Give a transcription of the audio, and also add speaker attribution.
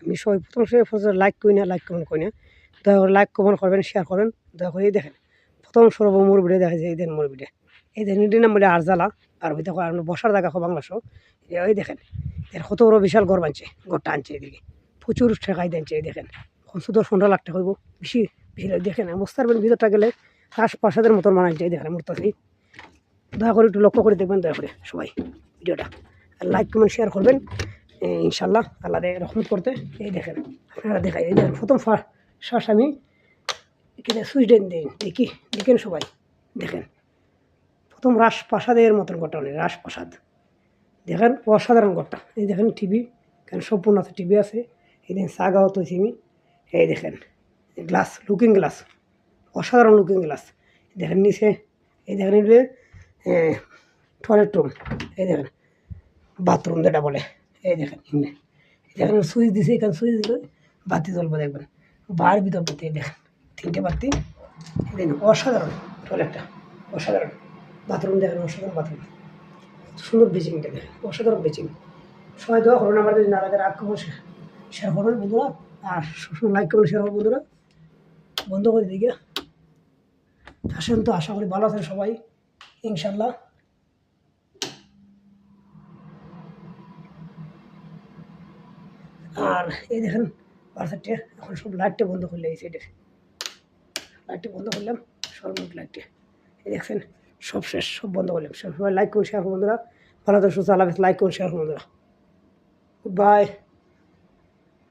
Speaker 1: আমি সবাই প্রথম লাইক করি না, লাইক কমেন্ট করি না, দয়া করে লাইক কমেন্ট করবেন, শেয়ার করবেন, দয়া করে। এই দেখেন প্রথম সর্বমোর ভিডিও দেখা যায়, এই দেন মোর ভিডিও, এই দেখেন এটির নাম বলে আরজালা, আর ওই দেখো আপনার বসার জায়গা বাংলাদেশও। এই দেখেন এর কত বড় বিশাল ঘর বানছে, ঘরটা আনছে এদিকে প্রচুর টাকাই দিচ্ছে। এই দেখেন 14-15 লাখ টাকা হইব, বেশি বেশি দেখেন মোস্তার ভিতরটা গেলে রাজপ্রাসাদের মতন মানাচ্ছে। এই দেখেন মূর্তি, দয়া করে একটু লক্ষ্য করে দেখবেন, দয়া করে সবাই ভিডিওটা লাইক কমেন্ট শেয়ার করবেন ইনশাল্লাহ, আল্লাহ রহমত করতে। এই দেখেন আপনারা দেখাই, এই দেখেন প্রথম শ্বাস আমি এখানে সুইচ দিন দেখি, দেখেন সবাই দেখেন প্রথম রাজপ্রাসাদের মতন ঘরটা, অনেক রাজপ্রাসাদ দেখেন, অসাধারণ ঘরটা। এই দেখেন টিভি, কারণ সম্পূর্ণ আছে টিভি আছে। এই দেখেন সাগাও তো চিমি, এই দেখেন গ্লাস, লুকিং গ্লাস, অসাধারণ লুকিং গ্লাস। দেখেন নিচে, এই দেখেন টয়লেট রুম, এই দেখেন বাথরুম যেটা বলে, এই দেখেন দেখেন সুইচ দিছে, এখানে সুইচ দিলে বাতি জ্বলবে দেখবেন, বার ভিতর বাতি। দেখেন 3টে বাতি, দেখেন অসাধারণ টয়লেটটা, অসাধারণ বাথরুম দেখেন, অসাধারণ বাথরুম, সুন্দর বেচিংটা দেখেন, অসাধারণ বেচিং। সবাই দোয়া করুন আমার যদি নারাজের আক্রমণ শেয়ার করবেন বন্ধুরা, আর সবসময় লাইক করবেন, শেয়ার করবেন বন্ধুরা। বন্ধ করে দিকে আসেন তো, আশা করি ভালো আছেন সবাই ইনশাল্লাহ। আর এই দেখেন পার্সারটা এখন সব লাইটটা বন্ধ করলে, এই সাইডের লাইটটা বন্ধ করলাম, সর্বমোট লাইটটা এই দেখছেন সব শেষ, সব বন্ধ করলাম। সবাই লাইক করুন, শেয়ার করুন বন্ধুরা, ভালো থাকুন, সুস্থ, আল্লাহ হাফেজ। লাইক করুন, শেয়ার করুন বন্ধুরা, গুড বাই।